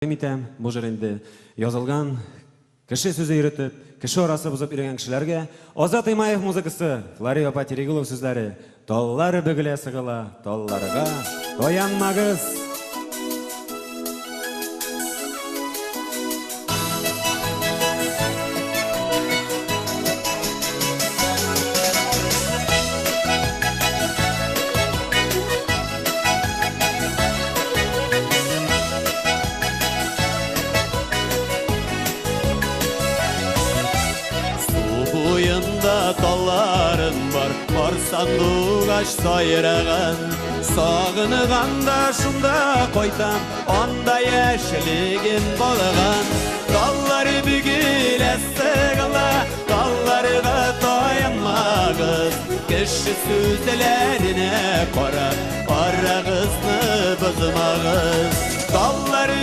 Әйтәм, бу җырында язылган кеше сүзе йөртеп, кеше арасы бузып йөргән кешеләргә Азат Имаев музыкасы, Флория Патерегулов сүзләре, таллары бөгелә сыгыла, талларга таянмагыз. Буйында талларым бар, сандугач сайраган. Сагыныганда шунда кайтам, анда яшьлегем балган. Таллары бөгелә сыгыла, талларга таянмагыз. Кеше сүзләренә карап, арагызны бозмагыз. Таллары